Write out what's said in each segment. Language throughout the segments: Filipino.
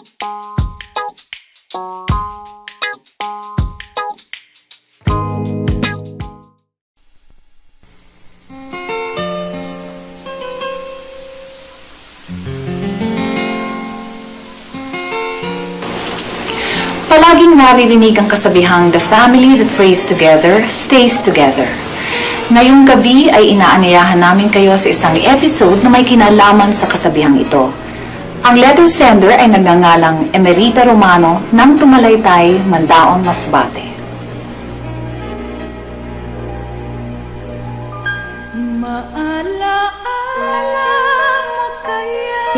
Palaging naririnig ang kasabihang, the family that prays together, stays together. Ngayong gabi ay inaanyayahan namin kayo sa isang episode na may kinalaman sa kasabihang ito. Ang letter sender ay nagngangalang Emerita Romano ng Tumalaytay, Mandaon, Masbate. Maalaala mo kaya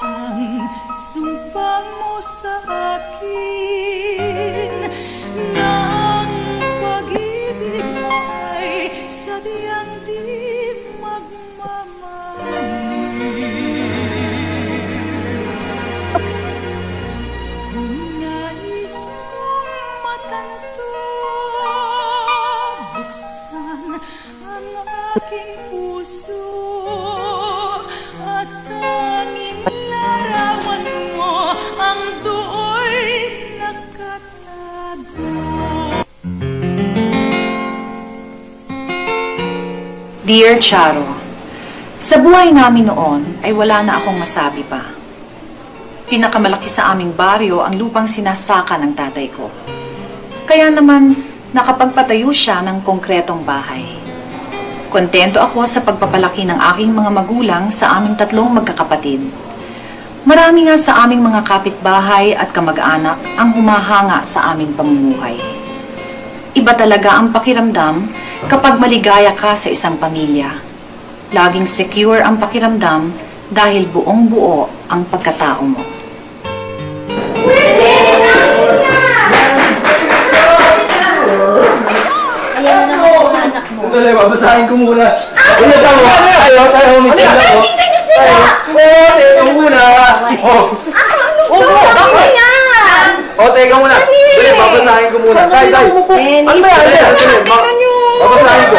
ang sumpa mo sa akin na ang pag-ibig mo ay sadyang di magmamahal. Kung nais mong matanto, buksan ang aking puso at tanging larawan mo ang do'y nakatago. Dear Charo, sa buhay namin noon ay wala na akong masabi pa. Pinakamalaki sa aming baryo ang lupang sinasaka ng tatay ko. Kaya naman, nakapagpatayo siya ng konkretong bahay. Kontento ako sa pagpapalaki ng aking mga magulang sa aming tatlong magkakapatid. Marami nga sa aming mga kapitbahay at kamag-anak ang humahanga sa aming pamumuhay. Iba talaga ang pakiramdam kapag maligaya ka sa isang pamilya. Laging secure ang pakiramdam dahil buong-buo ang pagkatao mo. Ayan na naman ang anak mo. Ito lang, babasahin ko muna. Ano sa mo? Tayo, umisila ko. Tayo, teka muna. Teka muna. Dali, babasahin ko muna. Tay. Ano ba yan? Babasahin ko.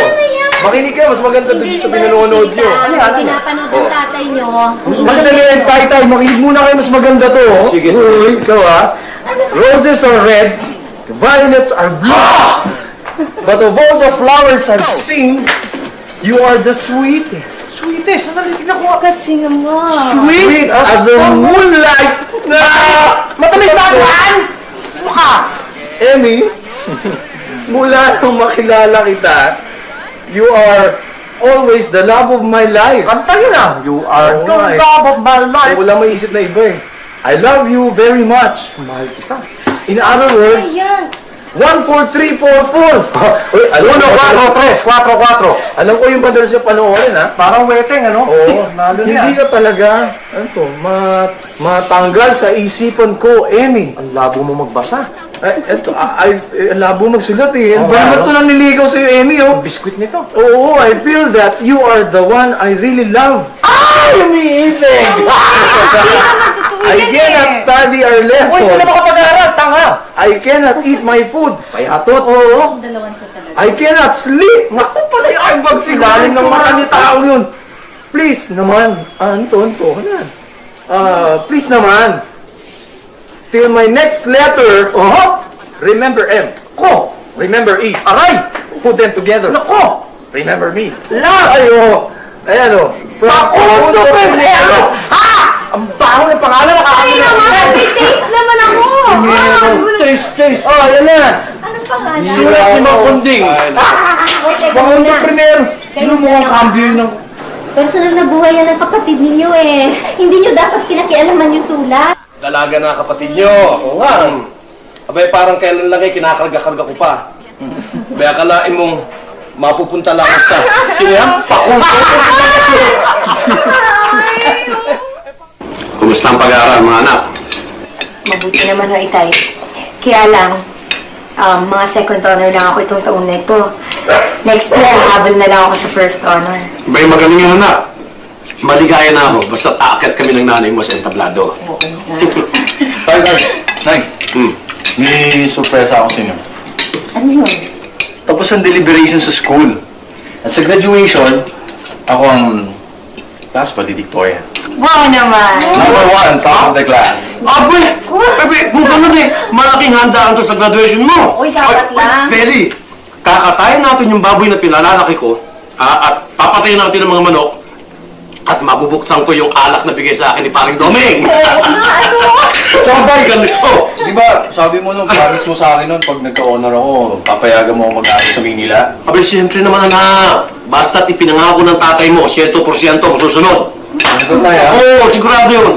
Makinig kayo, mas maganda doon sa pinanonood nyo. Pinapanood ng tatay nyo. Magdali yan, tay. Makinig muna kayo, mas maganda to. Sige. Ikaw Roses are red, violets are blue. But of all the flowers I've seen, you are the sweetest. Sweetest? Sandali, tignan ko. Kasi naman. Sweet as the moonlight na... Matamis ba yan? Mukha! Emmy, mula nung makilala kita, you are always the love of my life. Kanta yun ah. You are the love of my life. Wala maisip na iba eh. I love you very much. Mahal kita. In other words, 1, 4, 3, 4, 4. Uy, 1, 4, 3, 4, 4. Alam ko yung madalas yung panoorin, ha? Parang weteng, ano? Oo, nalo niya. Hindi ka talaga, matanggal sa isipan ko, Emmy. Ang labo mo magbasa. Ang labo magsulat, eh. Ba't ito lang niligaw sa'yo, Emmy, oh? Biskuit nito. Oo, I feel that you are the one I really love. Ay, umiibig! I cannot study our lesson. Uy, hindi na makapag-aaral, tanga! I cannot eat my food. Payatot. Oo. I cannot sleep. Naku pala yung aimbag sigaling ng mga ni tao yun. Please naman. Anton. Please naman. Till my next letter, remember M. Ko. Remember E. Aray! Put them together. Nako! Remember me. La! Ayo! Ayan o. Pakunto Pebrero! Ha! Ang baho ng pangalan, Ay naman, may taste naman ako. Taste. Oh, yan na. Anong pangalan? Sulat ni Mang Kunding. Pakunto Pebrero. Sino mo ang cambio ng... Personal na buhay yan ng kapatid ninyo eh. Hindi nyo dapat kinakialaman yung sulat. Dalaga na kapatid nyo. Oo nga. Abay, parang kailan lang kinakarga-karga ko pa. Abay, akalain mong mapupunta lang sa... Sino yan? Pakunto. Kumusta ang pag-aaral, mga anak? Mabuti naman ho, Itay. Kaya lang, mga second honor lang ako itong taon na ito. Next year, habol na lang ako sa first honor. Ba'y magaling yun, anak? Maligaya na ako, basta aakyat kami ng nanay mo sa entablado. Nay, may sorpresa ako sa inyo. Ano yun? Tapos ang deliberation sa school. At sa graduation, ako ang class valedictorian. Wow naman! Number 1, top of the class. Abay! Kung gano'n malaking handaan to sa graduation mo. Uy, dapat lang. Feli, kakatayin natin yung baboy na pinalalaki ko, at papatayin natin ang mga manok, at mabubuksan ko yung alak na bigay sa akin ni Paring Doming. Sabay, ganun. Oh, Di ba, sabi mo nung promise mo sa akin nun, pag nagka-honor ako, papayagan mo ako mag-aaral sa Maynila? abay, siyempre naman anak. Basta't ipinangako ng tatay mo, 100% susunod. Ano tayo? Oo, sigurado yun.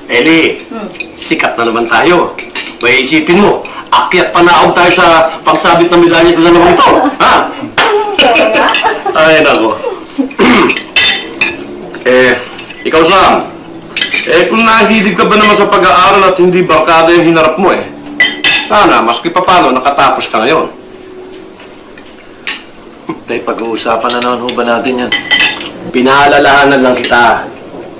Eli, sikat na naman tayo. May isipin mo, akyat panaog tayo sa pagsabit ng medalya sa dalawang ito. Ha? Ay, nako. Ikaw Sam, kung nahilig ka ba naman sa pag-aaral at hindi barkada yung hinarap mo sana, maski pa paano, nakatapos ka ngayon. Tay, pag-uusapan na naman ho ba natin yan? Pinaalalahanan lang kita.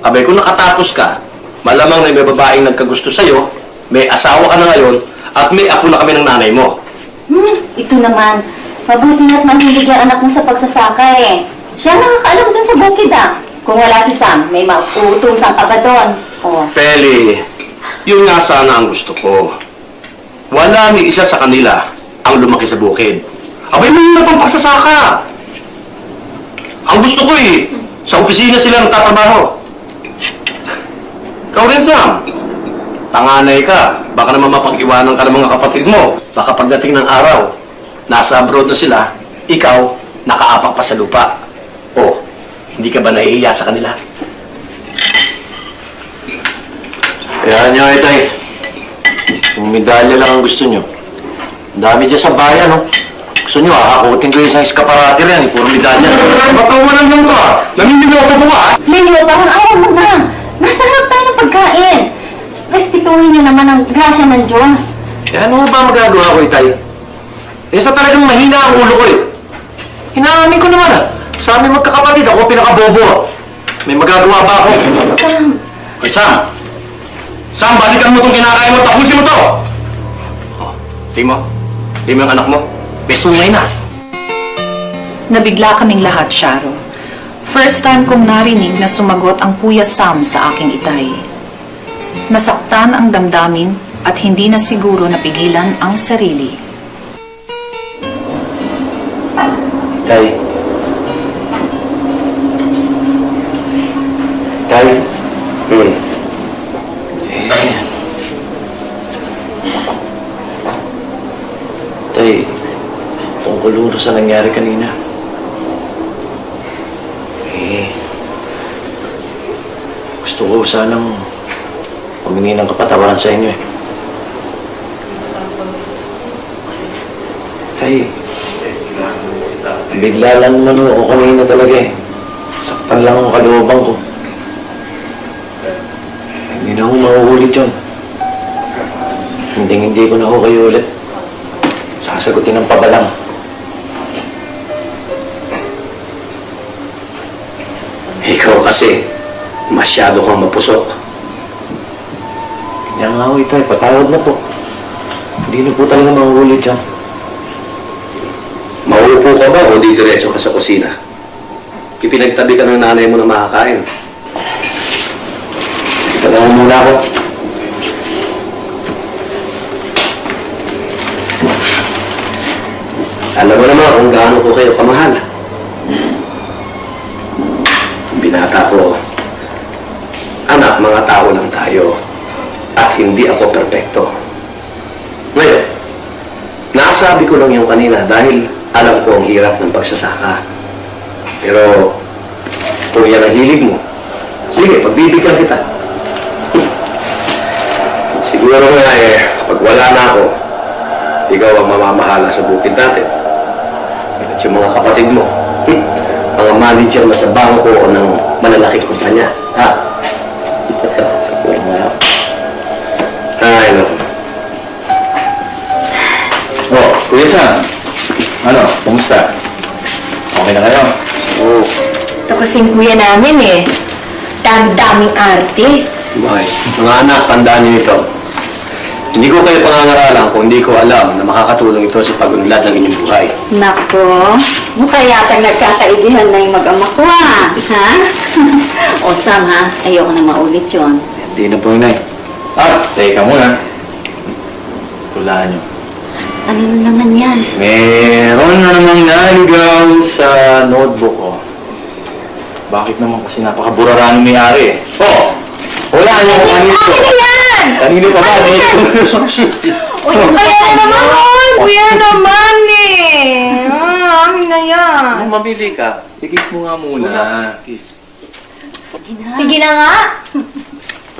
Abay, kung nakatapos ka, malamang na may babaeng nagkagusto sa'yo, may asawa ka na ngayon, at may apo na kami ng nanay mo. Ito naman. Mabuti na't mahilig yung anak mo sa pagsasaka eh. Siya nakakaalam dun sa bukid ah. Kung wala si Sam, may mauutusan ka ba doon? Oh. Feli, yun nga sana ang gusto ko. Wala ni isa sa kanila ang lumaki sa bukid. Abay, may na pang pagsasaka. Ang gusto ko sa opisina sila nagtatrabaho. Ikaw rin, Sam. Panganay ka. Baka naman mapag-iwanan ka ng mga kapatid mo. Baka pagdating ng araw, nasa abroad na sila, ikaw, nakaapak pa sa lupa. O, hindi ka ba nahihiya sa kanila? Kaya niyo, Tay. Kung medalya lang ang gusto niyo. Ang dami dyan sa bayan, no? Gusto niyo, hakutin ko yung isang eskaparate rin, puro medalya. Matawanan lang ka. Namimili ako sa buka. Leo, parang awa mo na. Nasa harap tayo ng pagkain. Respetuhin niyo naman ang grasya ng Diyos. Kaya ano ba magagawa ko, Tay? Sa talagang mahina ang ulo ko, Hinaamin ko naman, Sa amin magkakapatid, ako pinakabobo. May magagawa ba ako? Sam, Ay, Sam! Sam, balikan mo itong kinakain mo, tapusin mo to! Oh, Timo yung anak mo, may sungay na. Nabigla kaming lahat, Sharo. First time kong narinig na sumagot ang Kuya Sam sa aking itay. Nasaktan ang damdamin at hindi na siguro napigilan ang sarili. Tay. Tay. Tay, tungkol ulo sa nangyari kanina. Gusto ko sanang humingi ng kapatawaran sa inyo Tay, bigla lang naman ako kanina talaga Saktan lang ang kalooban ko. Hindi na ako mauulit yun. Hindi ko na ako kayo ulit sasagutin ng pabalang. Ikaw kasi, masyado kang mapusok. Kanya nga ako, Itay, patawad na po. Hindi na po talaga mauulit yan. Mauupo ka ba o di diretso ka sa kusina? Ipinagtabi ka ng nanay mo na makakain. Tanawin muna ako. Alam mo naman kung gaano ko kayo kamahal. Binata ko, anak, mga tao lang tayo. At hindi ako perpekto. Ngayon, nasabi ko lang yung kanina dahil alam ko ang hirap ng pagsasaka. Pero, kung yan ang hilig mo, sige, pagbibigyan kita. Siguro nga pag wala na ako, ikaw ang mamamahala sa bukid natin. At yung mga kapatid mo, mga manager na sa bangko o ng malalaking kumpanya. Ha? Siguro nga. Ay, no. Oh, Kuya Sam. Ano, kumusta? Okay na kayo? Oo. ito kasing kuya namin Dami-daming arte. Mga anak, tandaan niyo ito. Hindi ko kayo pangangaralan kung hindi ko alam na makakatulong ito sa pag-unlad ng inyong buhay. Nako, mukha yata nagkakaigihan na yung mag-ama ko, ha? O, Sam, ha? Ayoko na maulit yun. Hindi na po, Inay. At, teka muna. Tulaan niyo. Ano na naman yan? Meron na namang naligaw sa notebook ko. Bakit naman kasi napakabura ng may-ari eh? Oh! Wala niyo kung kanino to. Akin na yan! Kanino pa ba? O, kaya na naman, kuya naman eh. Amin na yan. Kung mabili ka, ikis mo nga muna. Kiss. Sige na nga.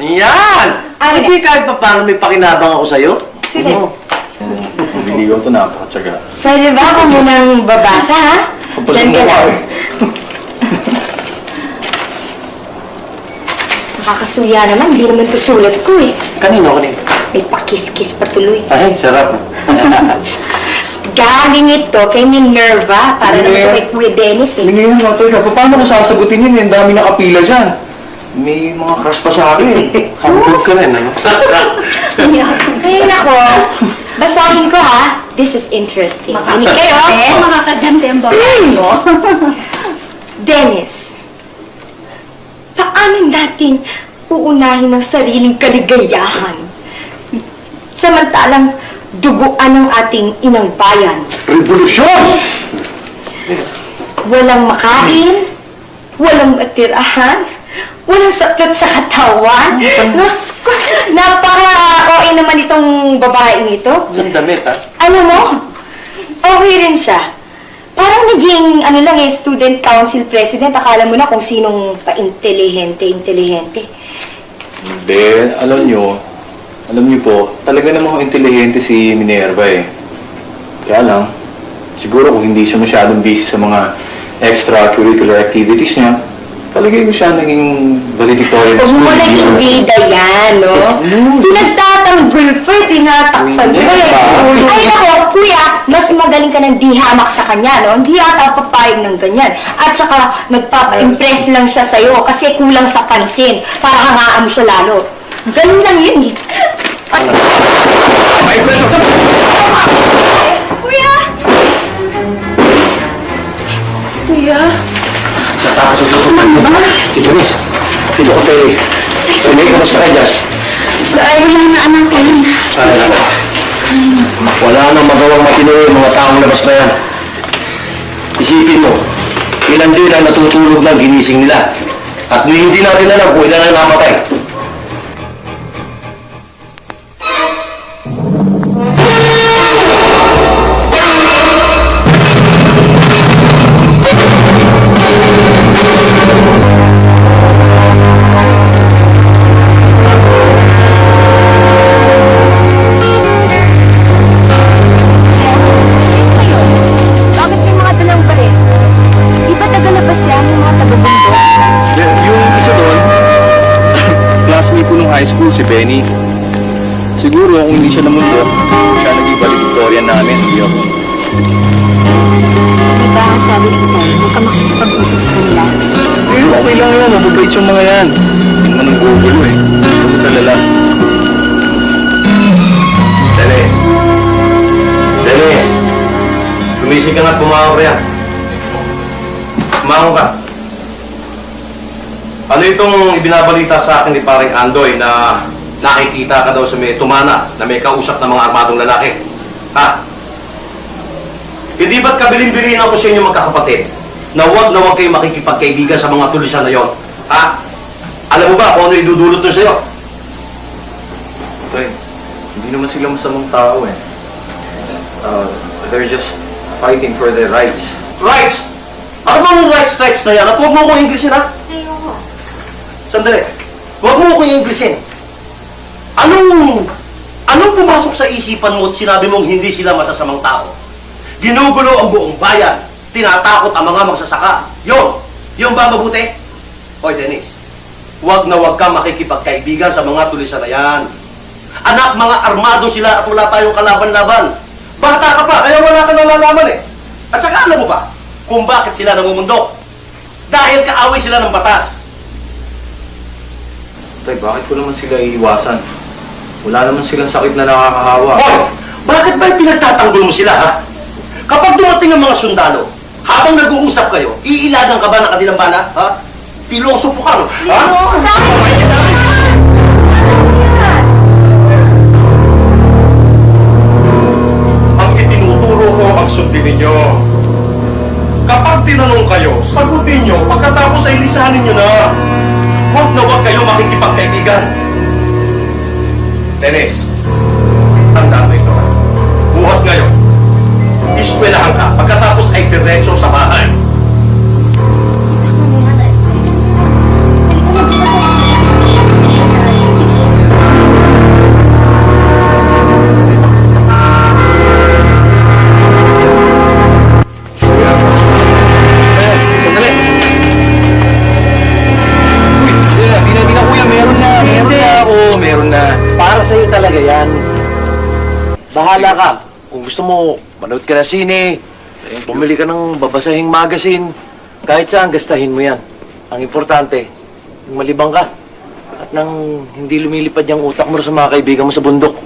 Yan! Akin Hindi kahit pa paano may pakinabang ako sa'yo. Sige. Niligaw to napakatsaga. Pwede ba ako munang babasa, ha? Diyan ka lang. Nakakasuya naman, hindi naman to sulat ko eh. Kanino? May pakis-kis pa tuloy. Ay, sarap. Galing ito kay Minerva, para naman ito kay Kuya Dennis eh. Hindi yun, Toy. Paano ko sasagutin yun? Ang dami nakapila dyan. May mga crush pa sa akin eh. Hambog ka rin, ano? Kaya nako, basahin ko ha. This is interesting. Makinig kayo. Makakaganda yung babae mo. Dennis, paano natin uunahin ang sariling kaligayahan? Samantalang duguan ng ating inang bayan. Revolusyon! Walang makain, walang matirahan, walang sakit sa katawan. Napaka-OA naman itong babaeng ito. Yung damit, ha? Alam mo, okay rin siya. Parang naging, student council president. Akala mo na kung sinong pa-intelihente. Hindi, alam niyo po, talaga namang intelihente si Minerva eh. Kaya lang, siguro kung hindi siya masyadong busy sa mga extracurricular activities niya, palagay ko siya naging valedictorian. Huwag mo na ibida yan, no? Pinagtatanggol pa, tinatakpan mo eh. Ay nako, kuya, mas magaling ka ng di hamak sa kanya, no? Hindi yata papayag ng ganyan. At saka, nagpapa-impress lang siya sa'yo kasi kulang sa pansin para hangaan mo siya lalo. Ganun lang yun eh. Ay, kuya! Kuya? Natapos ang tutupan mo. Ito, Miss. Ito ko tayo. May kamusta ka dyan? Ay, wala na anak ko yun. Wala nang magawang matino yung mga taong labas na yan. Isipin mo, ilan din ang natutulog ng ginising nila. At hindi natin alam kung ilan ang namatay. Bakit may mga dalang pa rin? Di ba tagalabas yan yung mga taga-bundok? Yung isa doon, classmate ko nung high school, si Benny. Siguro kung hindi siya namundok, siya naging valedictorian namin, hindi ako. Di ba sabi ni Itay, huwag ka makikipag-usap sa kanila? Eh, okay lang yan, mababait yung mga yan. Hindi naman ang gugulo eh. Huwag mo talala. Dennis! Dennis! Gumising ka nga at pumahaw ka yan. Pumahaw ka. Ano itong ibinabalita sa akin ni paring Andoy na nakikita ka daw sa may tumana na may kausap na mga armadong lalaki? Ha? Hindi ba't kabilin-bilin ako sa inyo magkakapatid na huwag kayo makikipagkaibigan sa mga tulisan na yon? Ha? Alam mo ba kung ano idudulot nun sa'yo? Toy, hindi naman sila masamang tao eh. They're just fighting for their rights. Rights! Ano bang rights na yan? At huwag mo akong Inglesin, ha? Sandali. Huwag mo akong Inglesin. Anong pumasok sa isipan mo at sinabi mong hindi sila masasamang tao? Ginugulo ang buong bayan. Tinatakot ang mga magsasaka. Yung ba mabuti? Hoy, Dennis. Huwag na huwag ka makikipagkaibigan sa mga tulisan na yan. Anak, mga armado sila at wala tayong kalaban-laban. Bata ka pa, kaya wala ka nalalaman eh. At saka alam mo ba kung bakit sila namumundok? Dahil kaaway sila ng batas. Toy, bakit ko naman sila iiwasan? Wala naman silang sakit na nakakahawa. Hoy! Bakit ba pinagtatanggol mo sila, ha? Kapag dumating ang mga sundalo, habang nag-uusap kayo, iilagan ka ba ng kanilang bana, ha? Pilosopo ka, no? Ha? Ang itinuturo ko ang sundin ninyo. Kapag tinanong kayo, sagutin nyo, pagkatapos ay lisanin nyo na. Huwag na huwag kayo makikipagkaibigan. Dennis, tandaan mo ito. Buhat ngayon, iskwelahan ka, pagkatapos ay diretso sa bahay. Sandali! Uy, di na kuya, meron na. Meron na. Para sa'yo talaga yan. Bahala ka. Kung gusto mo, manood ka na sine, bumili ka ng babasahing magazine, kahit saan, gastahin mo yan. Ang importante, malibang ka. At nang hindi lumilipad yung utak mo sa mga kaibigan mo sa bundok.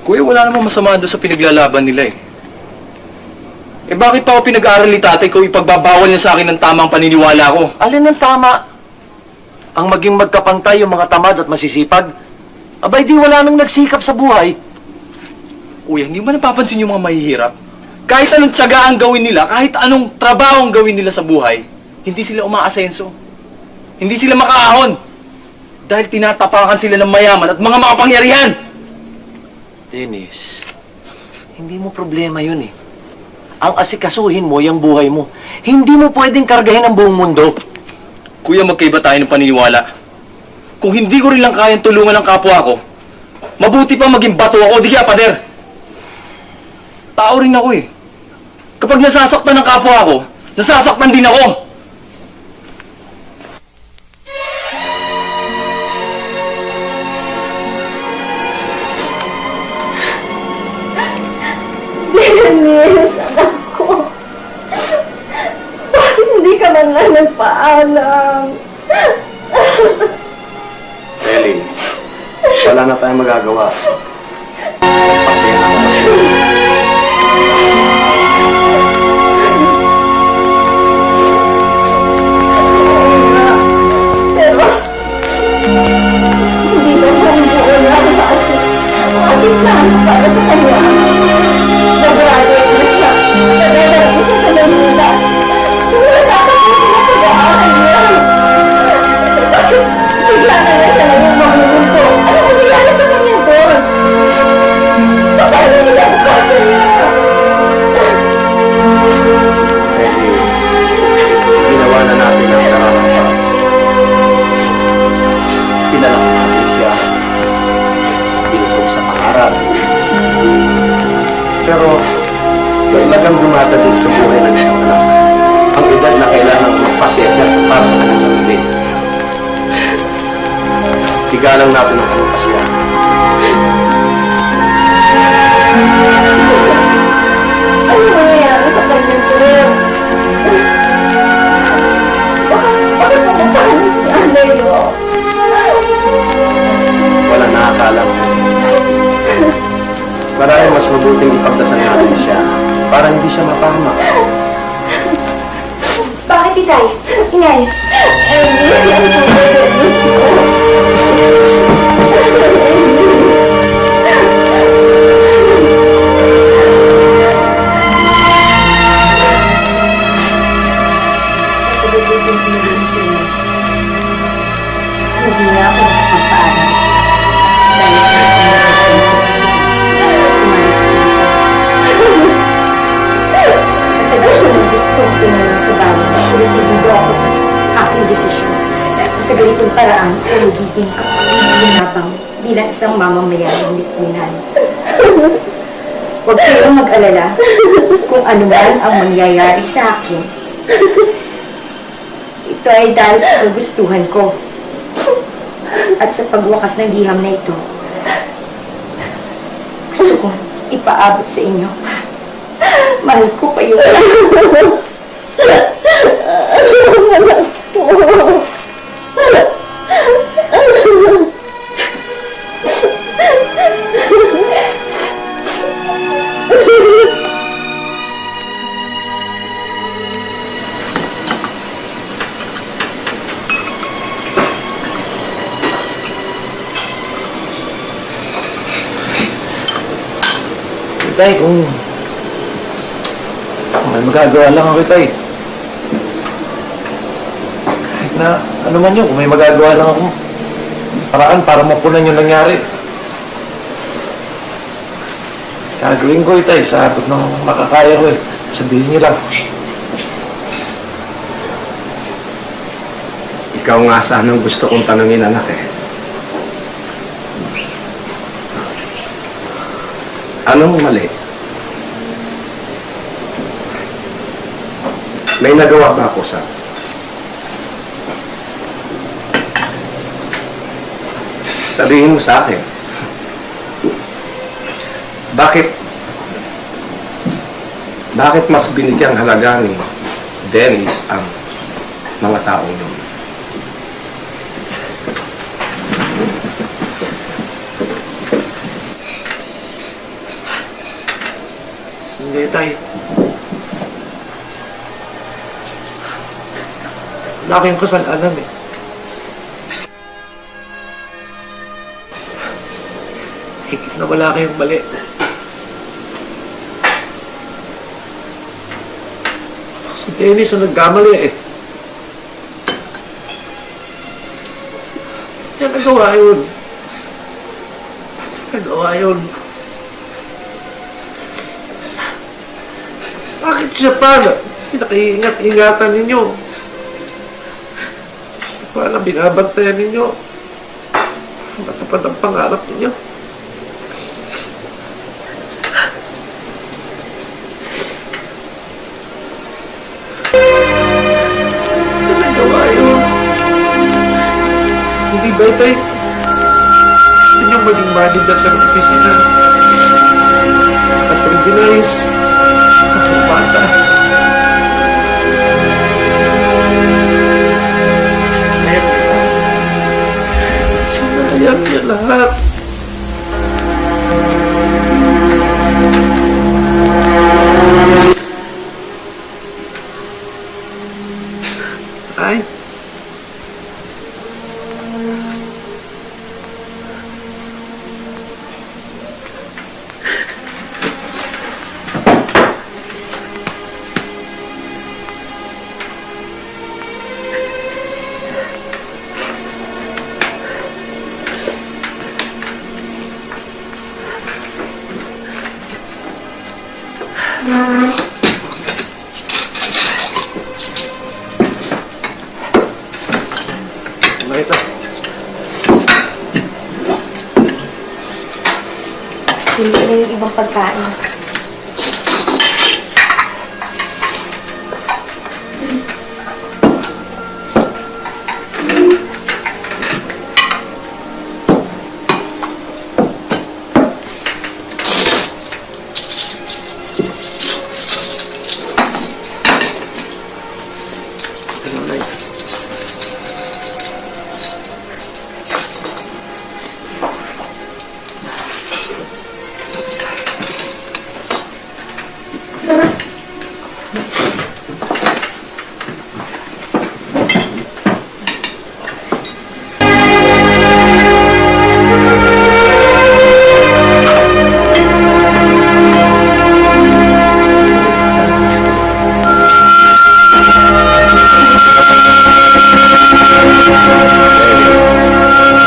Kuya, wala namang masama doon sa pinaglalaban nila eh. Eh bakit pa ako pinag-aaral ni tatay ko ipagbabawal niya sa akin ng tamang paniniwala ko? Alin ang tama? Ang maging magkapantay yung mga tamad at masisipag? Abay, di wala nang nagsikap sa buhay. Kuya, hindi ba napapansin yung mga mahihirap? Kahit anong tiyaga ang gawin nila, kahit anong trabaho ang gawin nila sa buhay, hindi sila umaasenso. Hindi sila makaahon. Dahil tinatapakan sila ng mayaman at mga makapangyarihan. Dennis, hindi mo problema yun eh. Ang asikasuhin mo yung buhay mo. Hindi mo pwedeng kargahin ang buong mundo. Kuya, magkaiba tayo ng paniniwala. Kung hindi ko rin lang kayang tulungan ng kapwa ko, mabuti pa maging bato ako, di kaya pader. Tao rin ako eh. Kapag nasasaktan ng kapwa ko, nasasaktan din ako. Dennis, anak ko. Bakit hindi ka man lang nagpaalam? Ellie, wala na tayong magagawa. Pasaya na ako. Pero, hindi naman buo na ang ating plano para sa kanya. Nag-graduate na siya. Nagdadalagin siya sa Manila. Natapos na siya sa pag-aaral niya. Bakit bigla na lang siya ngayong mamulunto? Ano ang nangyari sa kanya doon? Paano niya ang kasa niya? Ellie, ginawa na natin ang nararamdaman. Pinalak natin siya. Pinutog sa pangarap. Pero, kailangan dumadating sa buhay ng isang anak. Ang edad na kailangan magpasya siya sa para sa kanyang sarili. Igalang natin ang kanyang pasya. Ano nangyayari sa kanyang career? Bakit pumapano siya, Lelo? Walang nakakalam. Marahil mas mabuting ipagdasal natin siya para hindi siya mapahamak. Bakit, Itay? Inay? Hindi na ako nakapagpaalam. Dahil sumali sa puso. Katagal ko nang gustong tumulong sa bayan. Resibido ako sa aking desisyon. Sa ganitong paraan, ay magiging kapakinabang bilang isang mamamayan ng lipunan. Huwag kayong mag-alala kung ano man ang mangyayari sa akin. Ito ay dahil sa kagustuhan ko at sa pagwakas ng liham na ito. Gusto kong ipaabot sa inyo. Mahal ko kayo. Anak ko. tay, kung may magagawa lang ako, tay. Kahit na, ano man yun, kung may magagawa lang ako, paraan para mapunan yung nangyari. Gagawin ko, tay, sa abot ng makakaya ko, eh. Sabihin niyo lang. Ikaw nga sana ang gusto kong tanungin, anak eh. Anong mali? May nagawa ba ako sa... Sabihin mo sa akin. Bakit mas binigyang halaga ni Dennis ang mga taong yun? Hindi, tay. Wala kayong kasalanan, eh. Higit na wala kayong mali. Si Dennis ang nagkamali, eh. Yan nagawa yun. Nagawa yun. Bakit siya pa na pinakaingat-ingatan ninyo? Paano binabantayan ninyo? Matupad ang pangarap ninyo? Ano nagawa yun? Hindi ba ito'y gusto niyong maging manager sa opisina? At organize ang bata. Sinayang niya lahat. Ay. Ano ito? Hindi na yung ibang pagkain. Ano na ito?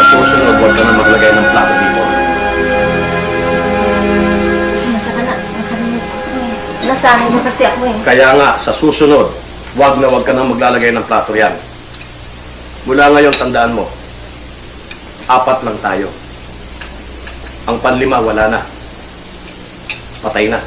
Sa susunod, huwag ka na maglagay ng plato dito. Nasanay mo kasi ako eh. Kaya nga, sa susunod, huwag ka na maglalagay ng plato yan. Mula ngayon, tandaan mo, 4 lang tayo. Ang panlima, wala na. Patay na.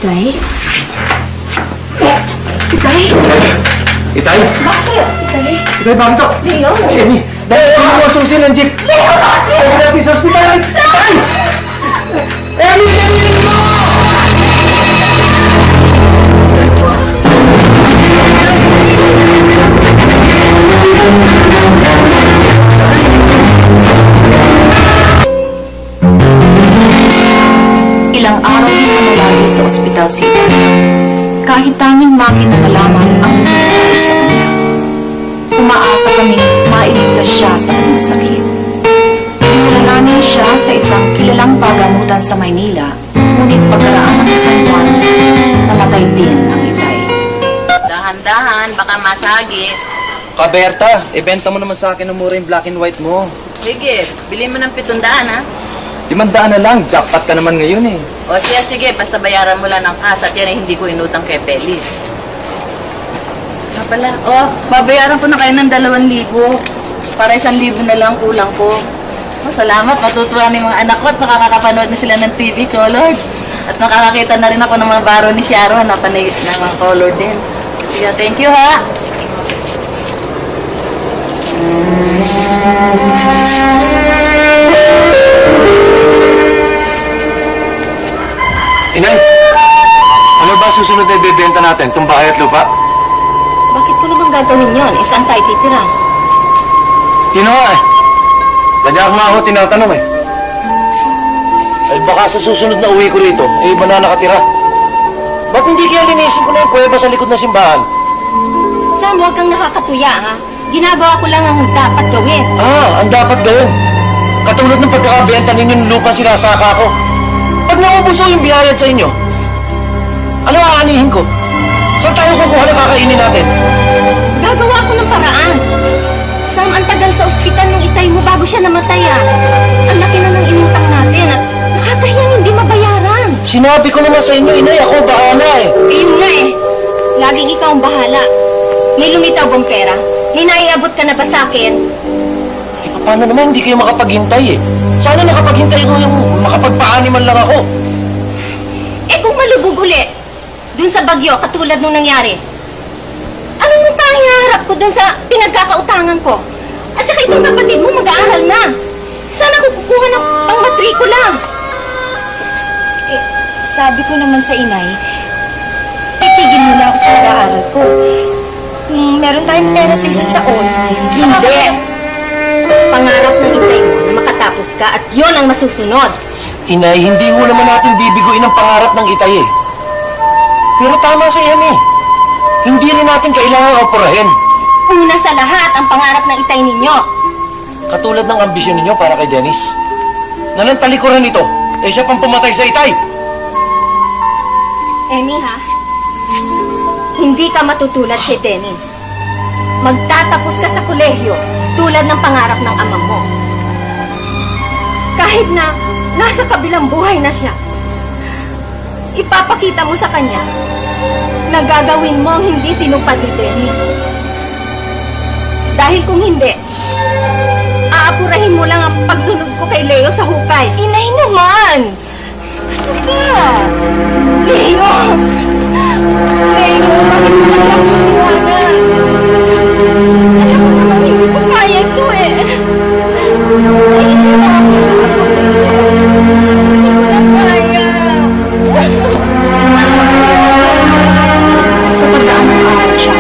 Itay? Itay? Itay! Bakit kayo? Itay? Itay, bakit to? Leo? Jenny, dahil ako ang susi ng jeep. Leo, bakit? Huwag natin sa ospital. Itay! Emmy! Ilang araw din nanalagi sa ospital ospital si Itay. Kahit tanging makina na lamang ang bumibigay sa kanya. Umaasa kaming mailigtas siya sa kanyang sakit. Pinalalanin siya sa isang kilalang pagamutan sa Maynila, ngunit pagkaraan ng isang buwan, namatay din ang Itay. Dahan-dahan, baka masagi. Kaberta, ibenta mo naman sa akin ng mura yung black and white mo. Sige, bilhin mo ng 700 ha. 500 na lang, jackpot ka naman ngayon eh. O siya, sige, basta bayaran mo lang ng cash at yan ay hindi ko inutang kay Pelis. Pala, babayaran ko na kayo ng 2,000. Para 1,000 na lang kulang ko. Salamat, matutuwa ng mga anak ko at makakapanood na sila ng TV Color. At makakakita na rin ako ng mga baro ni Sharon na panay ng mga color din. Sige, thank you ha. Inay, ano ba susunod na ibebenta natin? Itong bahay at lupa? Bakit ko naman gagawin yon? Saan tayo titira? Yun na nga eh. Kanya nga ako tinatanong eh. Ay baka sa susunod na uwi ko rito, eh iba na nakatira. Ba't hindi kaya linisin ko na yung kuweba sa likod ng simbahan? Sam, huwag kang nakakatuya, ha? Ginagawa ko lang ang dapat gawin. Ang dapat gawin. Katulad ng pagkakabenta ninyo ng lupa sinasaka ko. Pag naubuso yung biyayad sa inyo, ano aanihin ko? Saan tayo kukuha na kakainin natin? Gagawa ko ng paraan. Sam, ang tagal sa ospital ng Itay mo bago siya namatay, ah. Ang laki na ng inutang natin at nakakahiyang hindi mabayaran. Sinabi ko naman sa inyo, inay, ako bahala eh. Ayun nga eh. Laging ikaw ang bahala. May lumitaw bang pera? May naiabot ka na ba sa akin? Eh, paano naman hindi kayo makapaghintay eh? Sana nakapaghintay ko yung makapagpaani man lang ako. Eh kung malubog uli, dun sa bagyo, katulad nung nangyari, ano nung harap ko dun sa pinagkakautangan ko? At saka itong kapatid mo mag-aaral na. Sana ko kukuha ng pang-matrikula. Eh, sabi ko naman sa inay, titigil mo na ako sa pag-aaral ko. Kung meron tayong pera sa isang taon, hindi. Pangarap ng Itay mo na makatapos ka at yon ang masusunod. Inay, hindi ho naman natin bibiguin ang pangarap ng Itay eh. Pero tama si Emmy. Hindi rin natin kailangan operahin. Una sa lahat ang pangarap ng Itay ninyo. Katulad ng ambisyon ninyo para kay Dennis. Na nang talikuran nito, eh siya pang pumatay sa Itay. Emmy, ha? Hindi ka matutulad kay Dennis. Magtatapos ka sa kolehiyo tulad ng pangarap ng ama mo. Kahit na nasa kabilang buhay na siya, ipapakita mo sa kanya na gagawin mo ang hindi tinupad ni Dennis. Dahil kung hindi, aapurahin mo lang ang pagsunod ko kay Leo sa hukay. Inay naman! Ano ba? Leo! Leo, bakit mo kasi ako siniwanan? Alam mo naman, hindi ko kaya ito eh. Naisip na ako na ako. Hindi ko na kaya. Sa pagdaan ng araw siya,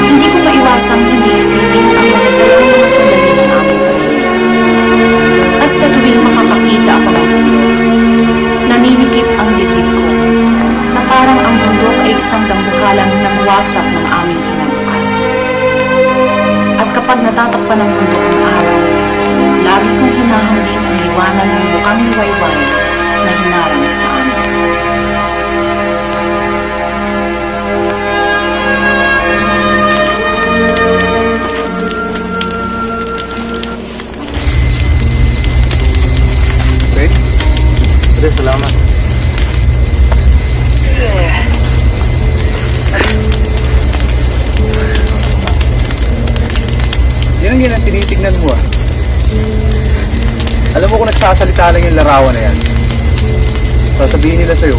hindi ko maiwasang hindi isipin ang masasayang mga sandali ng aming pamilya. At sa tuwing makakakita ako ng mundo, naninikip ang dibdib ko na parang ang bundok ay isang dambuhalang nagwasak ng aming kinabukasan. At kapag natatakpan ng mundo ang araw, lagi kong hinahambing ang liwanag ng bukang liwayway na hinarang sa amin. Okay, salamat. Yan ang tinitignan mo ah. Alam mo kung nagsasalita lang yung larawan na yan, sasabihin nila sa'yo,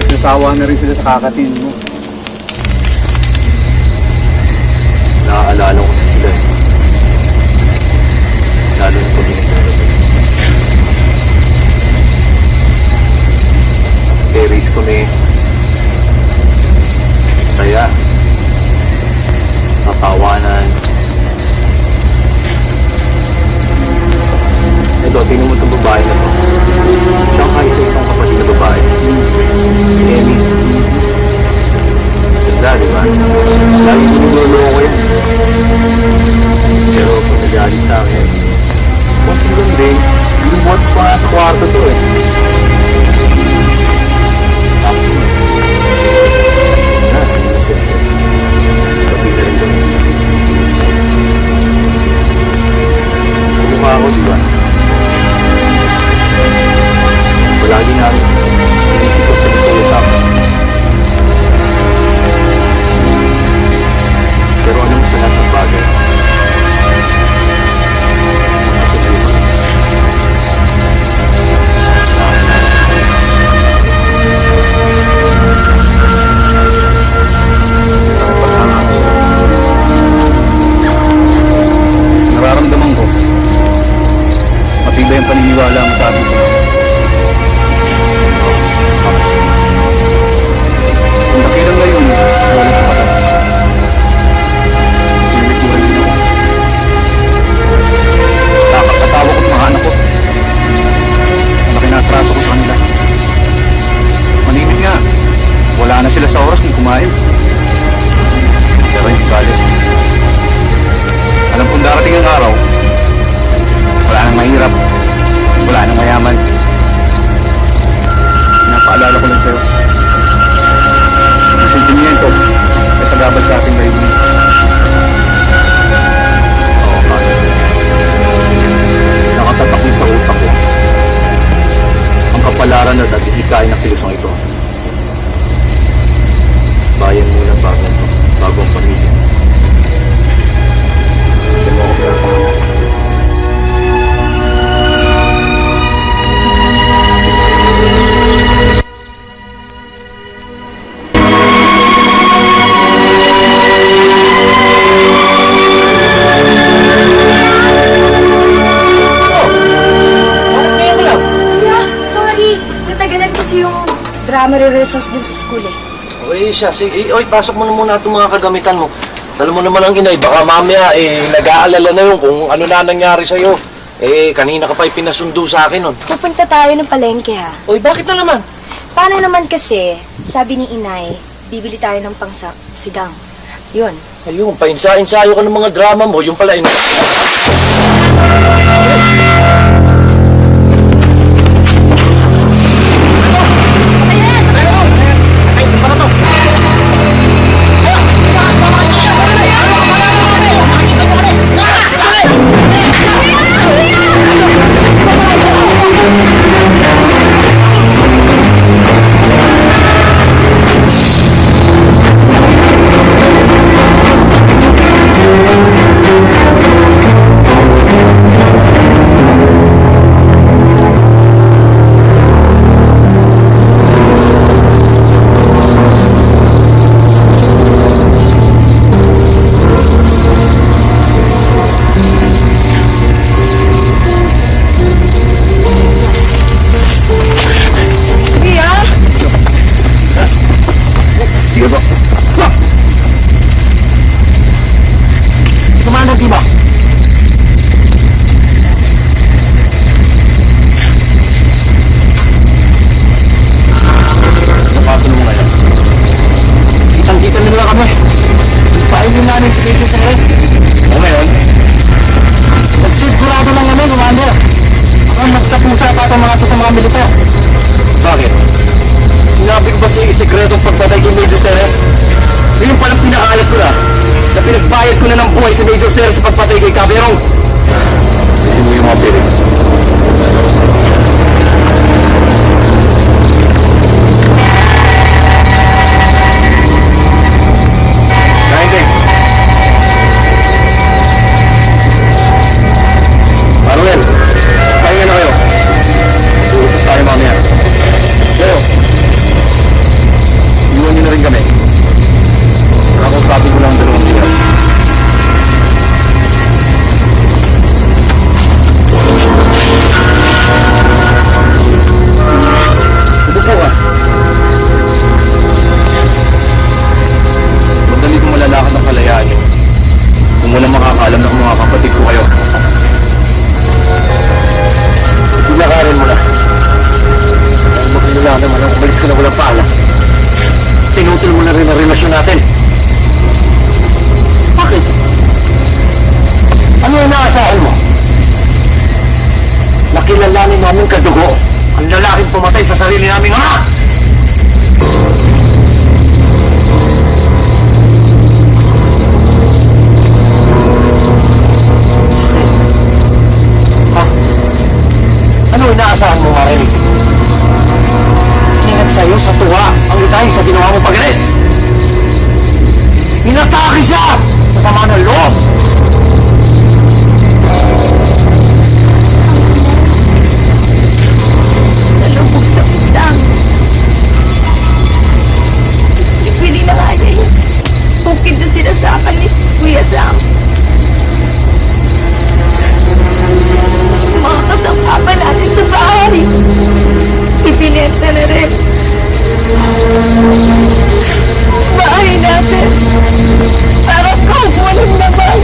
nasawa na rin sila sa kakatin mo. Naaalala ko sa sila. Lalo na pag Paris kami. Saya. Kapawanan. Ito, tingnan mo itong babae na to. Siya ang kahit sa isang kapatid na babae. galing sa akin. Kung hindi, lumuwag pa nga sa kwarto to eh. Mukha ako, di ba? Palagi namin tinitikot sa nito sa akin. Pero alam mo sa lahat ng bagay, nararamdaman ko matibay ang paniniwala mo sa atin. Ang dakilang ngayon, wala sa mata. Sinilikuran din ako. Sa asawa ko at mga anak ko. Ang nakinatraso ko sa kanila. Manimit nga, wala na sila sa oras ng kumain. Pero hindi galit. Alam kong darating ang araw, wala nang mahirap, wala nang mayaman. Napaalala ko lang sa'yo. Ang sentimento ay sagabal sa ating layunin. Oo, bakit? Nakatatak din sa utak ko ang kapalaran na dati hikain ng kilusang ito. Bayan muna bago ang pamilya. Diyan mo ako pinapangalan. Drama rehearsals din sa school eh. Okay, siya. Sige, oy, pasok mo na muna itong mga kagamitan mo. Dala mo naman ang inay. Baka mamaya, nag-aalala na yun kung ano na nangyari sa'yo. Kanina ka pa pinasundo sa akin nun. Pupunta tayo ng palengke ha. Oy, bakit na naman? Paano naman kasi, sabi ni inay, bibili tayo ng sigang. Yun. Ayun, painsa-insayo ka ng mga drama mo. Yung pala, bakit? Sinabi ko ba sa isikretong pagtatay kay Major Ceres? Ngayon palang pinaalat ko na pinagbayad ko na ng buhay si Major Ceres sa pagpatay kay Caberong. Kasi mo yung mga pirin. Kainting. Manuel, pahinga na kayo. Uusap tayo mamaya. Kayo, iwan niyo na rin kami. Kakausapin ko lang ang dalawang bilang. kilalanin namin kadugo ang lalaking pumatay sa sarili naming ama! Ha? Ano inaasahan mo, Marinig? Ingat sa'yo sa tuwa ang itay sa ginawa mong pag-alis! Inatake siya sa sama ng loob! Nalubog sa utang. Ipili na nga niya yung bukid na sinasakan ni Kuya Sam. Yung mga kasangkapan natin sa bahay. Ipinenta na rin. Bahay natin. Parang walang naman.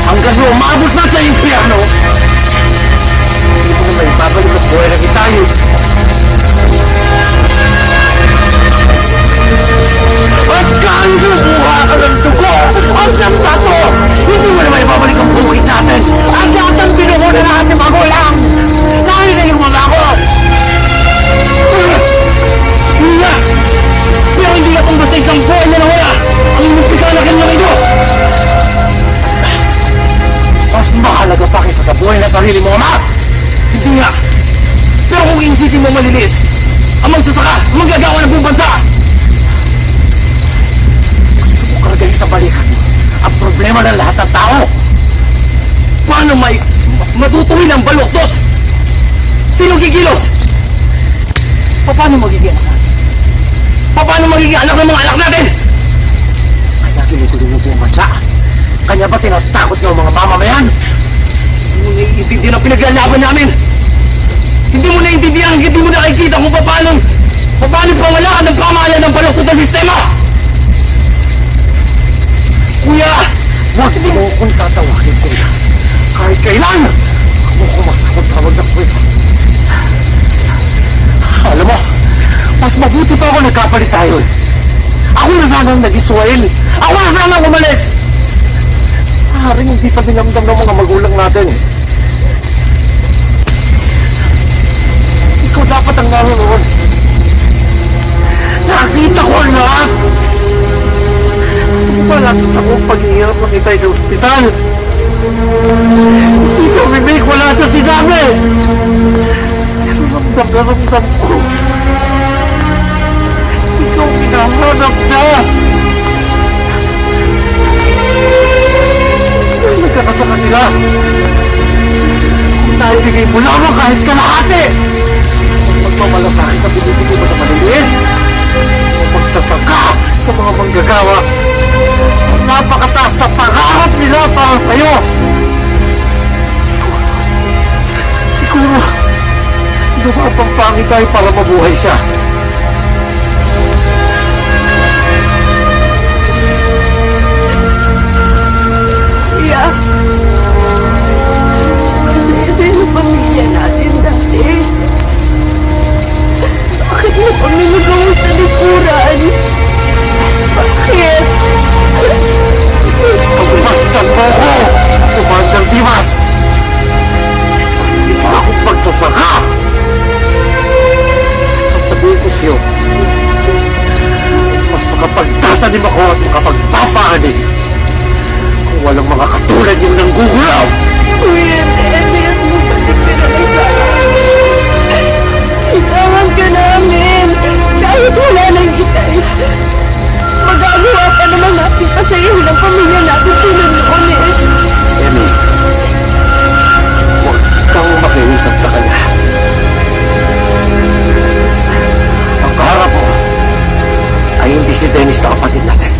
Hanggang sa umabot na sa impyerno, hindi ko naman ibabalik ang buhay na itayo. At kahit buha ka ng dugo at ng tato, hindi mo naman ibabalik ang buhay natin. At lahat ang binuho na natin magulang. Dahil na yung mga ako. Pero hindi akong basta isang buhay na nawala. Ang magpikalakan ng ito. Mas mahalaga pa kaysa sa buhay na sarili mo, ama! Hindi nga! Pero kung iisipin mo maliliit, ang magsasaka, ang manggagawa ng buong bansa! Gusto mo karagayin sa balikan ang problema ng lahat ng tao! Paano may matutuloy ng baluktot? Sino gigilos? Paano magiging anak? Paano magiging anak ng mga anak natin? Kaya ginugulo mo buong bansa! Kanya ba tinatakot niyo ang mga mamamayan? Hindi mo naiintindihan ang pinaglalaban namin! Hindi mo naiintindihan, hindi mo nakikita kung paano pamalaan ng pamahalaan ng baluktot ng sistema! Kuya! Huwag mo akong tatawagin, kuya. Kahit kailan! Huwag mo kumakatawag na kuya. Alam mo, mas mabuti pa ako nagkapalit tayo. Ako na sanang nag-Israel! Ako na sanang umalis! Maaaring hindi pa dinamdam ng mga magulang natin. Ikaw dapat ang naroon. Nakita ko ang lahat. Malapit akong paghihirap ng itay sa ospital. Hindi sa bibig, wala sa sinabi. Pero ramdam ko. Ikaw pinahanap na. Nagkakasa ka sila. Kung tayo bigay mo lamang kahit kalahati. Magmamalasakit na binibigay mo sa maliliit. Magsasaka sa mga manggagawa. Napakataas na pangarap nila para sa'yo. Siguro, lumapang-pangit tayo para mabuhay siya. Kuya, kasi yung pamilya natin dati. Bakit mo kami nagawa sa likuran? Bakit? Pagmasdan mo ako! Tumandang Dimas! Isa akong magsasaka! Sasabihin ko sa'yo, mas makapagtatanim ako at makapagpapaanin kung walang mga katulad yung nanggugulaw! Kuya, Elias mo patigpiralagaan. Itawan ka namin. Kahit wala nang itay. Magagawa pa naman natin pasayahin ang pamilya natin tulad noon eh. Emmy, huwag kang makiusap sa kanya. Ang kaharap mo ay hindi si Dennis na kapatid natin.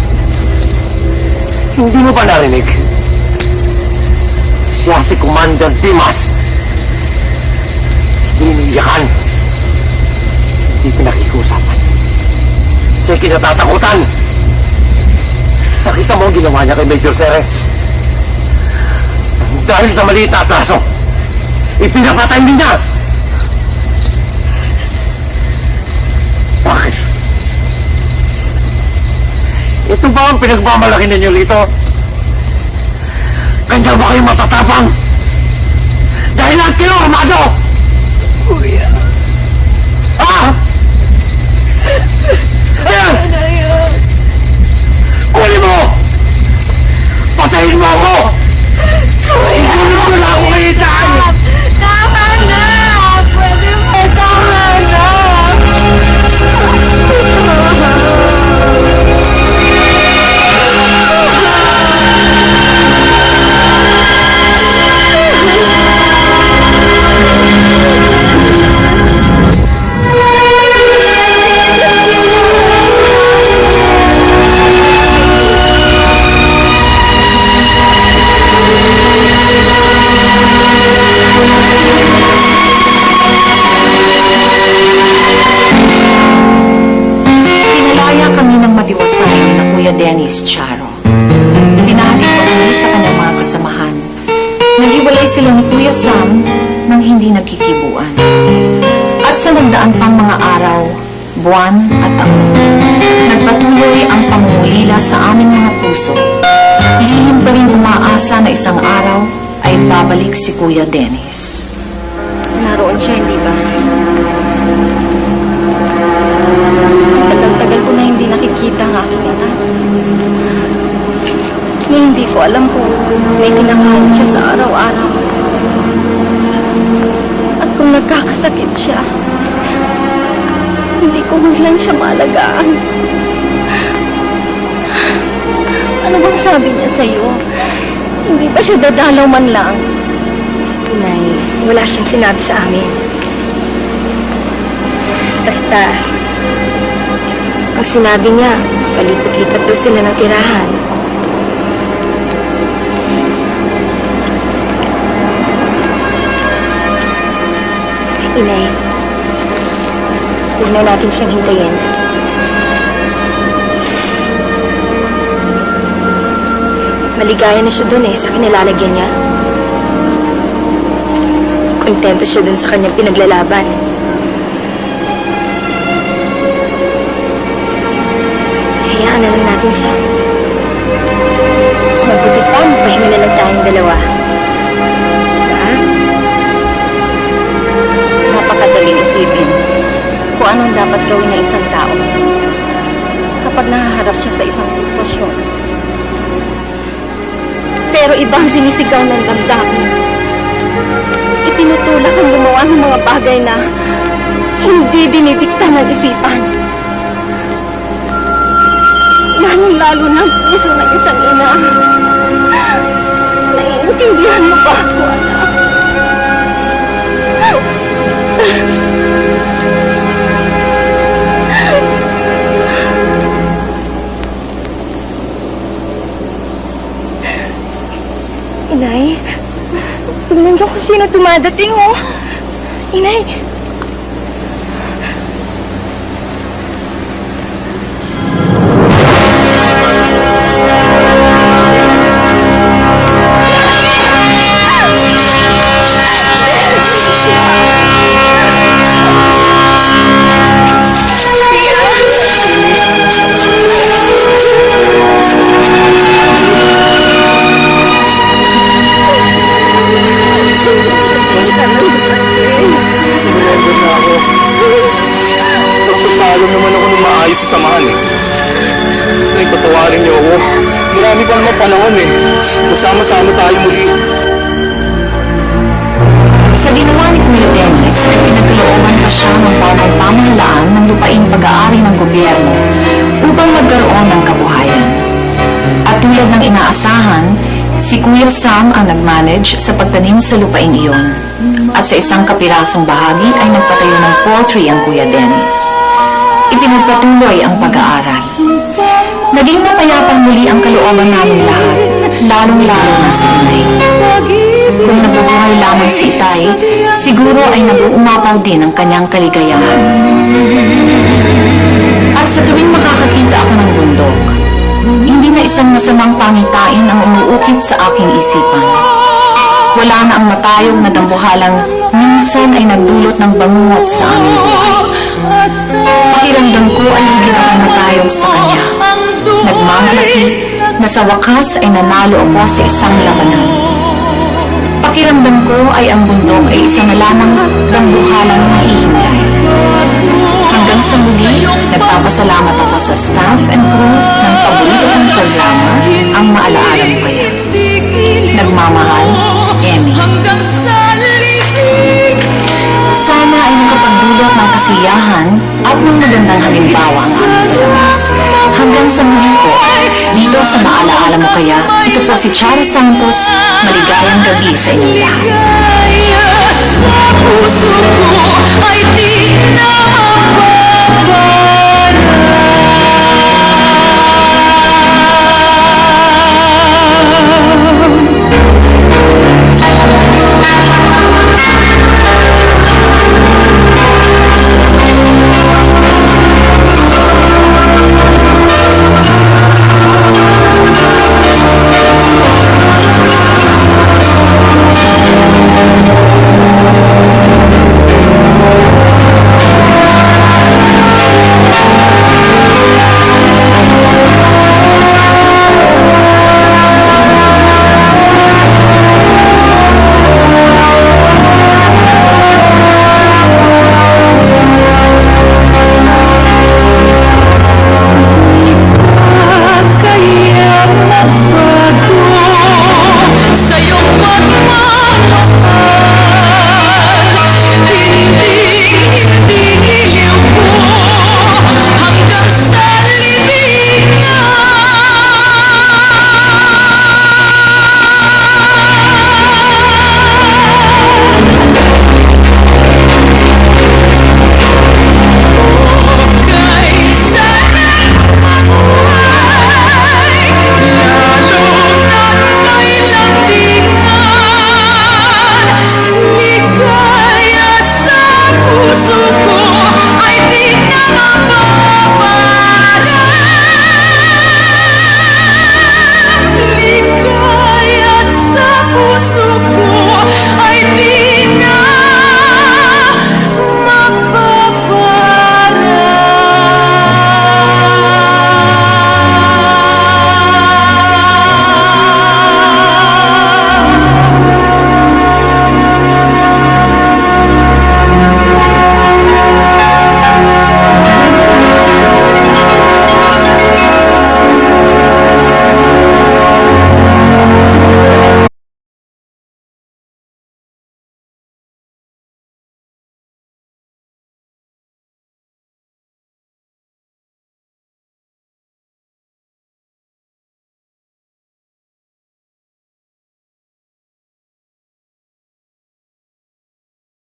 Hindi mo ba narinig? Siya si Commander Dimas. Hindi iniiyakan. Hindi pinakikusapan. Siya'y kinatatakutan. Nakita mo ang ginawa niya kay Major Ceres. Dahil sa maliit na atraso, ipinapatay din niya. Bakit? Ito ba ang pinagmamalaki ninyo rito? Kanya ba kayo matatapang? Dahil lahat kayo, amado! Kuya. Ah! Ayan! Kunin mo! Patayin mo ako! Kunin mo na ako kayo daan! Tama na! Pwede mo, tama na! Matiwasay na Kuya Dennis Charo. Pinahalik ko kami sa kanyang mga kasamahan. Naghiwalay sila ni Kuya Sam nang hindi nagkikibuan. At sa nagdaan pang mga araw, buwan at taon, nagpatuloy ang pangungulila sa aming mga puso. Lihim pa rin umaasa na isang araw ay babalik si Kuya Dennis. Naroon siya, hindi ba? Tagal-tagal ko na hindi nakikita ang aking anak. Na hindi ko alam kung may kinakain siya sa araw-araw. At kung nagkakasakit siya, hindi ko man lang siya maalagaan. Ano bang sabi niya sa'yo? Hindi ba siya dadalaw man lang? Inay, wala siyang sinabi sa amin. Basta, ang sinabi niya, palipat-lipat daw sila ng tirahan. Inay, huwag na natin siyang hintayin. Maligaya na siya dun sa kinilalagyan niya. Kontento siya dun sa kanyang pinaglalaban. Hayaan na lang natin siya. Mas mabuti pa, magpahinga na lang tayong dalawa. Ha? Napakadaling isipin kung anong dapat gawin ng isang tao kapag nahaharap siya sa isang sitwasyon. Pero ibang sinisigaw ng damdamin. Itinutulak ang gumawa ng mga bagay na hindi dinidikta ng isipan. Lalong-lalo na ang puso ng isang ina. Naiintindihan mo ba ako, anak? Inay, tingnan niyo kung sino dumadating, oh. Inay. Alam naman ako ng maayos sa samahan Ay, patawarin niyo ako. Marami pa naman panahon Magsama-sama tayo muli. Sa ginawa ni Kuya Dennis ay pinagkalooban pa siya ng bawang pamahalaan ng lupaing pag-aari ng gobyerno upang magkaroon ng kabuhayan. At tulad ng inaasahan, si Kuya Sam ang nag-manage sa pagtanim sa lupaing iyon. At sa isang kapirasong bahagi ay nagpatayo ng poultry ang Kuya Dennis. Ipinagpatuloy ang pag-aaral. Naging mapayapang muli ang kalooban namin lahat, lalong-lalo na si Inay. Kung nabubuhay lamang si Itay, siguro ay nag-uumapaw din ang kanyang kaligayahan. At sa tuwing makakakita ako ng bundok, hindi na isang masamang pangitain ang umuukit sa aking isipan. Wala na ang matayog na dambuhalang minsan ay nagdulot ng bangungot sa aming buhay. Pakiramdam ko ay hindi na ako matayog sa kanya. Nagmamalaki na sa wakas ay nanalo ako sa isang labanan. Pakiramdam ko ay ang bundok ay isa na lamang dambuhalang mahihinggay. Hanggang sa muli, nagpapasalamat ako sa staff and crew ng paborito kong programa, ang Maalaala Mo Kaya. Nagmamahal, Emmy. Sana ay nakapagdulot ng kasiyahan at ng magandang halimbawa ang aming palabas. Hanggang sa muli po, dito sa Maalaala Mo Kaya, ito po si Chara Santos. Maligayang gabi sa inyong lahat.